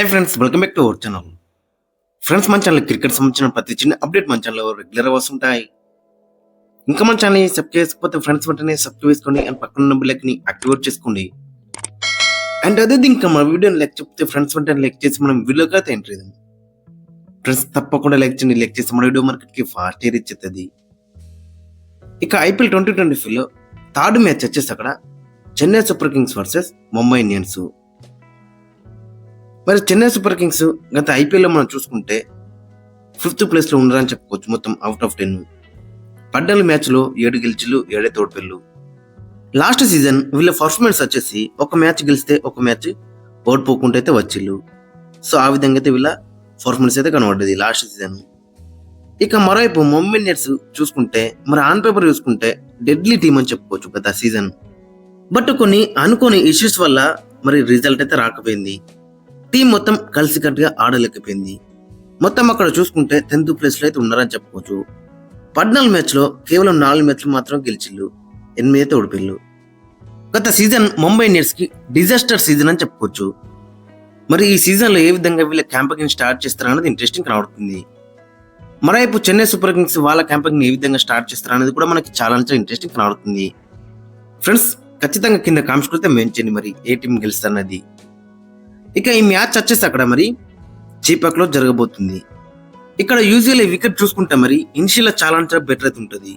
Hi friends, welcome back to our channel. Friends, మన channel cricket సంబంధించిన ప్రతి చిన్న అప్డేట్ మన ఛానల్లో రెగ్యులర్గా వస్తుంటాయి. ఇంకా మన ఛానల్ని సబ్స్క్రైబ్ చేసుకోకపోతే ఫ్రెండ్స్ వెంటనే సబ్స్క్రైబ్ చేసుకోండి అండ్ పక్కన ఉన్న బెల్ ఐకాన్ని యాక్టివేట్ చేసుకోండి. అండ్ అదే ఇంకా మన వీడియోని లైక్ చెప్తే ఫ్రెండ్స్ వెంటనే లైక్ చేసి మనం వీడియోకి అయితే ఎంట్రీ ఇద్దాం. ఫ్రెండ్స్ తప్పకుండా లైక్ చేయండి. లైక్ చేసి మన వీడియో మార్కెట్కి ఫాస్ట్ రీచ్ అవుతుంది. ఇక ఐపీఎల్ 2024లో థర్డ్ మ్యాచ్ వచ్చేసి అక్కడ Chennai super Kings versus Mumbai Indians. మరి చెన్నై సూపర్ కింగ్స్ గత ఐపీఎల్లో మనం చూసుకుంటే 5th ప్లేస్లో ఉన్నారని చెప్పుకోవచ్చు. మొత్తం అవుట్ ఆఫ్ 10 14 మ్యాచ్లో 7 గెలిచిలు 7 తోడ్పెళ్ళు. లాస్ట్ సీజన్ వీళ్ళ పర్ఫార్మెన్స్ వచ్చేసి ఒక మ్యాచ్ గెలిస్తే ఒక మ్యాచ్ ఓడిపోకుండా అయితే వచ్చిళ్ళు. సో ఆ విధంగా అయితే వీళ్ళ పర్ఫార్మెన్స్ అయితే కనబడ్డది లాస్ట్ సీజన్. ఇక మరోవైపు ముంబై ఇండియన్స్ చూసుకుంటే మరి ఆన్ పేపర్ చూసుకుంటే డెడ్లీ టీమ్ అని చెప్పుకోవచ్చు గత సీజన్. బట్ కొన్ని అనుకోని ఇష్యూస్ వల్ల మరి రిజల్ట్ అయితే రాకపోయింది. టీం మొత్తం కలిసికట్టుగా ఆడలేకపోయింది. మొత్తం అక్కడ చూసుకుంటే 10th ప్లేస్లో అయితే ఉన్నారని చెప్పుకోవచ్చు. 14 మ్యాచ్లో కేవలం 4 మ్యాచ్లు మాత్రం గెలిచిళ్ళు, 8 అయితే ఓడిపోయిళ్ళు. గత సీజన్ ముంబై ఇండియన్స్ కి డిజాస్టర్ సీజన్ అని చెప్పుకోవచ్చు. మరి ఈ సీజన్లో ఏ విధంగా వీళ్ళ క్యాంపెయిన్ స్టార్ట్ చేస్తారనేది ఇంట్రెస్టింగ్ కనబడుతుంది. మరోవైపు చెన్నై సూపర్ కింగ్స్ వాళ్ళ క్యాంపెయిన్ ఏ విధంగా స్టార్ట్ చేస్తారనేది కూడా మనకి చాలా ఇంట్రెస్టింగ్ కనబడుతుంది. ఫ్రెండ్స్ ఖచ్చితంగా కింద కామెంట్స్ అయితే మెన్షన్ చేయండి మరి ఏ టీం గెలుస్తారన్నది. ఇక ఈ మ్యాచ్ వచ్చేసి అక్కడ మరి చీపాక్లో జరగబోతుంది. ఇక్కడ యూజువల్ వికెట్ చూసుకుంటే మరి ఇనిషియల్ చాలా బెటర్ అయితే ఉంటుంది.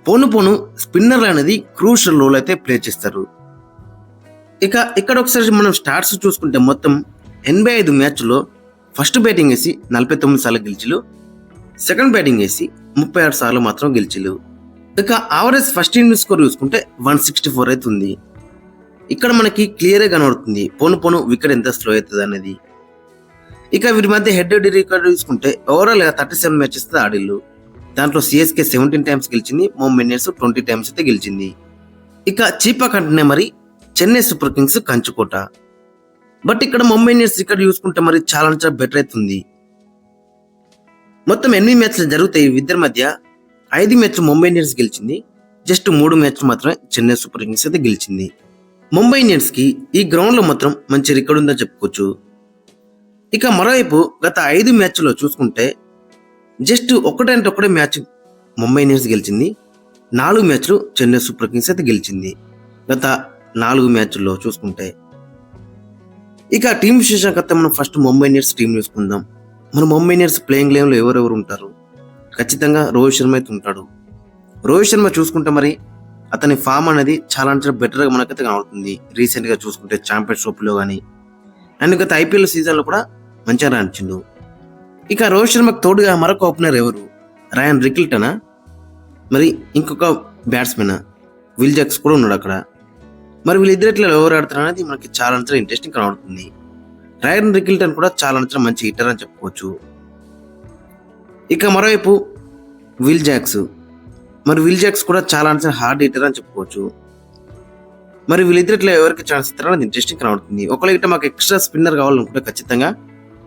పోను స్పిన్నర్లు అనేది క్రూషియల్ రోల్ అయితే ప్లే చేస్తారు. ఇక ఇక్కడ ఒకసారి మనం స్టార్ట్స్ చూసుకుంటే మొత్తం 85 మ్యాచ్లో ఫస్ట్ బ్యాటింగ్ వేసి 49 సార్లు గెలిచిలు, సెకండ్ బ్యాటింగ్ వేసి 36 సార్లు మాత్రం గెలిచిలు. ఇక యావరేజ్ ఫస్ట్ ఇన్నింగ్స్ స్కోర్ చూసుకుంటే 164 అయితే ఉంది. ఇక్కడ మనకి క్లియర్గా కనబడుతుంది పోను వికెట్ ఎంత స్లో అవుతుంది అనేది. ఇక వీరి మధ్య హెడ్ రికార్డు చూసుకుంటే ఓవరాల్ గా 37 మ్యాచెస్ ఆడిల్లు. దాంట్లో సిఎస్కే 17 టైమ్స్ గెలిచింది, ముంబై ఇండియన్స్ 20 టైమ్స్ అయితే గెలిచింది. ఇక చీపాక్ అంటేనే మరి చెన్నై సూపర్ కింగ్స్ కంచుకోట. బట్ ఇక్కడ ముంబై ఇండియన్స్ రికార్డు చూసుకుంటే మరి చాలా బెటర్ అవుతుంది. మొత్తం 8 మ్యాచ్లు జరుగుతాయి. ఇద్దరి మధ్య 5 మ్యాచ్లు ముంబై ఇండియన్స్ గెలిచింది, జస్ట్ 3 మ్యాచ్లు మాత్రమే చెన్నై సూపర్ కింగ్స్ అయితే గెలిచింది. ముంబై ఇండియన్స్ కి ఈ గ్రౌండ్ లో మాత్రం మంచి రికార్డు ఉందని చెప్పుకోవచ్చు. ఇక మరోవైపు గత 5 మ్యాచ్లో చూసుకుంటే జస్ట్ ఒకటే మ్యాచ్ ముంబై ఇండియన్స్ గెలిచింది, 4 మ్యాచ్లు చెన్నై సూపర్ కింగ్స్ అయితే గెలిచింది గత 4 మ్యాచ్ల్లో చూసుకుంటే. ఇక టీం విశేషంగా మనం ఫస్ట్ ముంబై ఇండియన్స్ టీం చూసుకుందాం. మన ముంబై ఇండియన్స్ ప్లేయింగ్ లైన్ లో ఎవరెవరు ఉంటారు? ఖచ్చితంగా రోహిత్ శర్మ అయితే ఉంటాడు. రోహిత్ శర్మ చూసుకుంటే మరి అతని ఫామ్ అనేది చాలా బెటర్గా మనకైతే కనబడుతుంది. రీసెంట్గా చూసుకుంటే ఛాంపియన్షిప్లో కానీ అండ్ గత ఐపీఎల్ సీజన్లో కూడా మంచిగా రాణించిండు. ఇక రోహిత్ శర్మకు తోడుగా మరొక ఓపెనర్ ఎవరు? రాయన్ రికిల్టనా, మరి ఇంకొక బ్యాట్స్మెన్ విల్ జాక్స్ కూడా ఉన్నాడు అక్కడ. మరి వీళ్ళిద్దరిలో ఎవరు ఆడతారు అనేది మనకి చాలా ఇంట్రెస్టింగ్ కనబడుతుంది. రాయన్ రికిల్టన్ కూడా చాలా మంచి హిట్టర్ అని చెప్పుకోవచ్చు. ఇక మరోవైపు విల్ జాక్స్ కూడా చాలా హార్డ్ హిట్టర్ అని చెప్పుకోవచ్చు. మరి వీళ్ళిద్దరిలో ఎవరికి ఛాన్స్ ఇస్తారని ఇంట్రెస్టింగ్ కనబడుతుంది. ఒకవేళ మాకు ఎక్స్ట్రా స్పిన్నర్ కావాలనుకుంటే ఖచ్చితంగా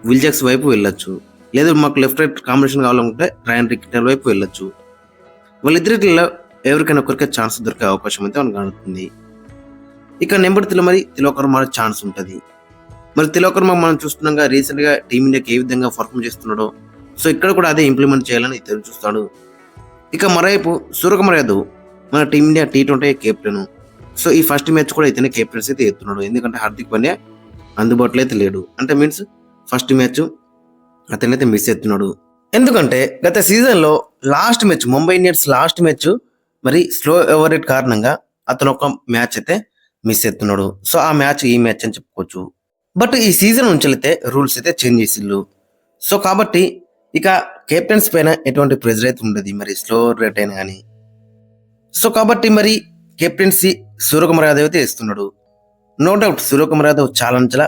విల్ జాక్స్ వైపు వెళ్ళొచ్చు, లేదా మాకు లెఫ్ట్ రైట్ కాంబినేషన్ కావాలనుకుంటే రాయన్ రికిల్టన్ వైపు వెళ్ళొచ్చు. వాళ్ళిద్దరిలో ఎవరికైనా ఒకరికే ఛాన్స్ దొరికే అవకాశం అయితే మనకు కనబడుతుంది. ఇక నెంబర్ 3 మరి తిలక్ వర్మ ఛాన్స్ ఉంటుంది. మరి తిలక్ వర్మ మనం చూస్తున్నాగా రీసెంట్గా టీమిండియాకి ఏ విధంగా పర్ఫామ్ చేస్తున్నాడో, సో ఇక్కడ కూడా అదే ఇంప్లిమెంట్ చేయాలని ఇతను చూస్తాడు. ఇక మరోవైపు సూర్యకుమార్ యాదవ్ మన టీమిండియా T20 కెప్టెన్. సో ఈ ఫస్ట్ మ్యాచ్ కూడా ఇతనే కెప్టెన్సీ అయితే ఎత్తున్నాడు, ఎందుకంటే హార్దిక్ పాండ్యా అందుబాటులో అయితే లేడు. అంటే మీన్స్ ఫస్ట్ మ్యాచ్ అతనైతే మిస్ ఎత్తున్నాడు. ఎందుకంటే గత సీజన్లో last match Mumbai Indians last match మరి స్లో ఓవర్ రేట్ కారణంగా అతను ఒక మ్యాచ్ అయితే మిస్ ఎత్తున్నాడు. సో ఆ మ్యాచ్ ఈ మ్యాచ్ అని చెప్పుకోవచ్చు. బట్ ఈ సీజన్ నుంచి అయితే రూల్స్ అయితే చేంజ్ చేసిళ్ళు. సో కాబట్టి ఇక కెప్టెన్స్ పైన ఎటువంటి ప్రెజర్ అయితే ఉండదు, మరి స్లో రేట్ అయినా కానీ. సో కాబట్టి మరి కెప్టెన్సీ సూర్యకుమార్ యాదవ్ అయితే ఇస్తున్నాడు. నో డౌట్ సూర్యకుమార్ యాదవ్ చాలా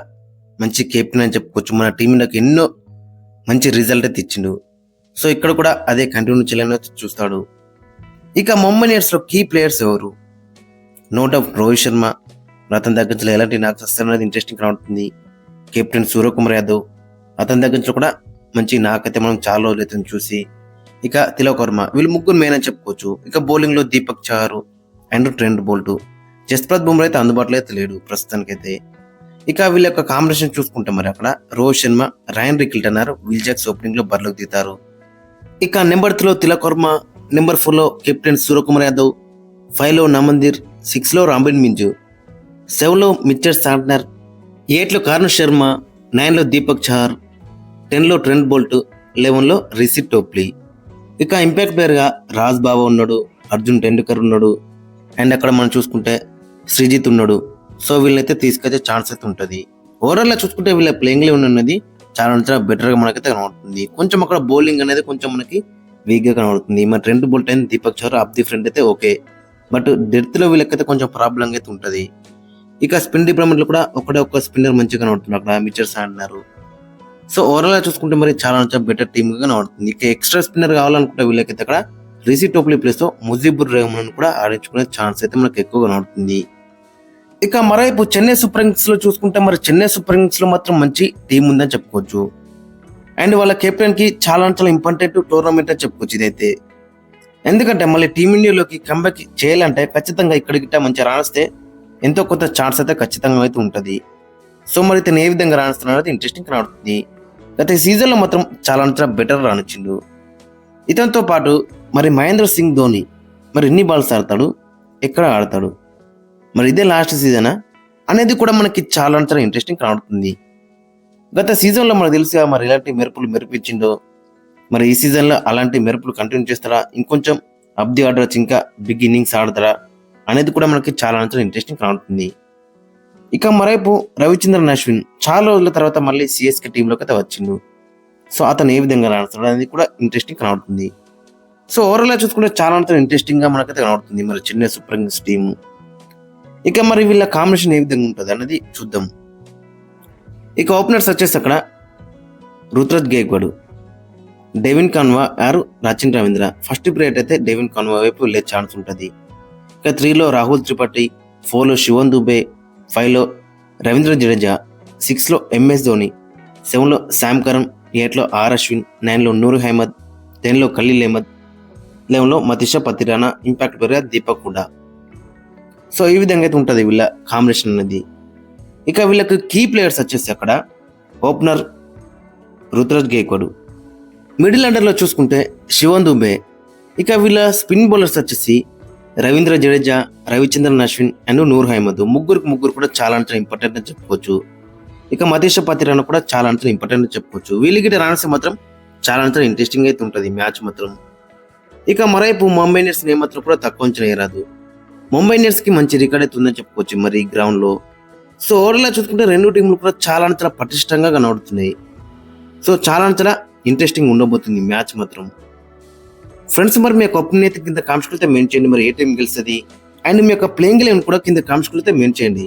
మంచి కెప్టెన్ అని చెప్పుకోవచ్చు. మన టీంలోకి ఎన్నో మంచి రిజల్ట్ అయితే ఇచ్చిండు. సో ఇక్కడ కూడా అదే కంటిన్యూ చేయాలని చూస్తాడు. ఇక ముంబై ఇండియన్స్ లో కీ ప్లేయర్స్ ఎవరు? No doubt Rohit Sharma. అతని దగ్గర నుంచి ఎలాంటి నాకు వస్తారనేది ఇంట్రెస్టింగ్ కనబడుతుంది. కెప్టెన్ సూర్యకుమార్ యాదవ్, అతని దగ్గర నుంచి కూడా మంచి నాకైతే మనం చాలా రోజులు అయితే చూసి. ఇక తిలక్ వర్మ, వీళ్ళు ముగ్గురు మెయిన్ అని చెప్పుకోవచ్చు. ఇక బౌలింగ్ లో Deepak Chahar and Trent Boult. Jasprit Bumrah అయితే అందుబాటులో అయితే లేడు ప్రస్తుతానికైతే. ఇక వీళ్ళ యొక్క కాంబినేషన్ చూసుకుంటే మరి అక్కడ Rohit Sharma, Ryan Rickelton Will Jacks opening లో బరిలోకి దిగుతారు. ఇక నెంబర్ 3 లో తిలక్ వర్మ, నెంబర్ 4 లో కెప్టెన్ సూర్యకుమార్ యాదవ్, 5 లో నమందిర్, 6 లో రాంబిన్ మింజు, 7 లో మిచ్చర్ శాంట్నర్, 8 లో కార్న్ శర్మ, 9 లో దీపక్ చహర్, 10 లో ట్రెంట్ బోల్ట్, 11 లో రిషి టోప్లీ. ఇక ఇంపాక్ట్ ప్లేయర్ గా రాజ్ బాబా ఉన్నాడు, అర్జున్ టెండూల్కర్ ఉన్నాడు, అండ్ అక్కడ మనం చూసుకుంటే శ్రీజిత్ ఉన్నాడు. సో వీళ్ళనైతే తీసుకొచ్చే ఛాన్స్ అయితే ఉంటుంది. ఓవరాల్ గా చూసుకుంటే వీళ్ళ ప్లేయింగ్ లెవెన్ ఉన్నది చాలా బెటర్ గా మనకైతే కనబడుతుంది. కొంచెం అక్కడ బౌలింగ్ అనేది కొంచెం మనకి వీక్ గా కనబడుతుంది. మరి Trent Boult and Deepak Chahar of the front అయితే ఓకే, బట్ డెప్త్ లో వీళ్ళకైతే కొంచెం ప్రాబ్లం అయితే ఉంటది. ఇక స్పిన్ డిపార్ట్మెంట్ లో కూడా ఒక్క స్పిన్నర్ మంచిగా కనబడుతుంది అక్కడ మిచ్చర్ శాంట్నర్. సో ఓవరాల్ గా చూసుకుంటే మరి చాలా బెటర్ టీమ్ గా కనబడుతుంది. ఇక ఎక్స్ట్రా స్పిన్నర్ కావాలనుకుంటే వీళ్ళకైతే అక్కడ రిషి టోప్లీ ప్లేస్ లో ముజీబుర్ రెహమాన్ కూడా ఆడించుకునే ఛాన్స్ అయితే మనకు ఎక్కువ కనబడుతుంది. ఇక మరోవైపు చెన్నై సూపర్ కింగ్స్ లో చూసుకుంటే మరి చెన్నై సూపర్ కింగ్స్ లో మాత్రం మంచి టీం ఉందని చెప్పుకోవచ్చు. అండ్ వాళ్ళ కెప్టెన్ కి చాలా ఇంపార్టెంట్ టోర్నమెంట్ అని చెప్పుకోవచ్చు ఇదైతే. ఎందుకంటే మళ్ళీ టీమిండియాలోకి కంబ్యాక్ చేయాలంటే ఖచ్చితంగా ఇక్కడ గిట్ట మంచిగా రాణిస్తే ఎంతో కొంత ఛాన్స్ అయితే ఖచ్చితంగా అయితే ఉంటుంది. సో మరి ఇతను ఏ విధంగా రాణిస్తున్నారు ఇంట్రెస్టింగ్ కనబడుతుంది. గత సీజన్ లో మాత్రం చాలా బెటర్ రాణించిండు. ఇతనితో పాటు మరి మహేంద్ర సింగ్ ధోని మరి ఎన్ని బాల్స్ ఆడతాడు, ఎక్కడ ఆడతాడు, మరి ఇదే లాస్ట్ సీజనా అనేది కూడా మనకి చాలా ఇంట్రెస్టింగ్ కనబడుతుంది. గత సీజన్లో మనకు తెలుసుగా మరి ఇలాంటి మెరుపులు మెరిపించిండో, మరి ఈ సీజన్లో అలాంటి మెరుపులు కంటిన్యూ చేస్తారా, ఇంకొంచెం అప్ ది ఆర్డర్ వచ్చి ఇంకా బిగ్ ఇన్నింగ్స్ ఆడతారా అనేది కూడా మనకి చాలా ఇంట్రెస్టింగ్ కనబడుతుంది. ఇక మరోవైపు రవిచంద్రన్ అశ్విన్ చాలా రోజుల తర్వాత మళ్ళీ సిఎస్కే టీంలోకి అయితే వచ్చిండు. సో అతను ఏ విధంగా ఆడతాడు అనేది కూడా ఇంట్రెస్టింగ్ కనబడుతుంది. సో ఓవరాల్గా చూసుకుంటే చాలా ఇంట్రెస్టింగ్ గా మనకైతే కనబడుతుంది మరి చెన్నై సూపర్ కింగ్స్ టీమ్. ఇక మరి వీళ్ళ కాంబినేషన్ ఏ విధంగా ఉంటుంది అన్నది చూద్దాం. ఇక ఓపెనర్స్ వచ్చేసి అక్కడ Ruturaj Gaikwad, Devon Conway Rachin Ravindra. First player అయితే డేవిన్ కాన్వా వైపు వెళ్ళే ఛాన్స్ ఉంటుంది. ఇక 3 లో రాహుల్ త్రిపాఠి, 4 లో శివన్ దుబే, 5 లో రవీంద్ర జడేజా, 6 లో ఎంఎస్ ధోని, 7 లో శామ్ కరన్, 8 లో ఆర్ అశ్విన్, 9 లో నూర్ అహ్మద్, 10 లో ఖలీల్ అహ్మద్, 11 లో Matheesha Pathirana, impact player Deepak Hooda. So ఈ విధంగా అయితే ఉంటుంది వీళ్ళ కాంబినేషన్ అనేది. ఇక వీళ్ళకి కీ ప్లేయర్స్ వచ్చేసి అక్కడ ఓపెనర్ రుతురాజ్ గైక్వాడ్, మిడిల్ ఆర్డర్లో చూసుకుంటే శివన్ దుబే. ఇక వీళ్ళ స్పిన్ బౌలర్స్ వచ్చేసి రవీంద్ర జడేజా, రవిచంద్రన్ అశ్విన్ అండ్ నూర్ అహ్మద్. ముగ్గురు కూడా చాలా ఇంపార్టెంట్ అని చెప్పుకోవచ్చు. ఇక మతీషా పతిరానా కూడా చాలా ఇంపార్టెంట్ అని చెప్పుకోవచ్చు. వీళ్ళకి రాణిస్తే మాత్రం చాలా ఇంట్రెస్టింగ్ అయితే ఉంటుంది మ్యాచ్ మాత్రం. ఇక మరోవైపు ముంబై ఇండియన్స్ ఏమాత్రం కూడా తక్కువ అంచనా వేయరాదు. ముంబై ఇండియన్స్ కి మంచి రికార్డ్ అయితే ఉందని చెప్పుకోవచ్చు మరి ఈ గ్రౌండ్ లో. సో ఓవరాల్ చూసుకుంటే రెండు టీంలు కూడా చాలా పటిష్టంగా కనబడుతున్నాయి. సో చాలా ఇంట్రెస్టింగ్ ఉండబోతుంది మ్యాచ్ మాత్రం. ఫ్రెండ్స్ మరి మీ యొక్క ఒపీనియన్ అయితే కింద కామెంట్స్ అయితే మెన్షన్ చేయండి. మరి ఏ టీం గెలుస్తుంది అండ్ మీ యొక్క ప్లేయింగ్ ఎలెవన్ కూడా కింద కామెంట్స్ అయితే మెన్షన్ చేయండి.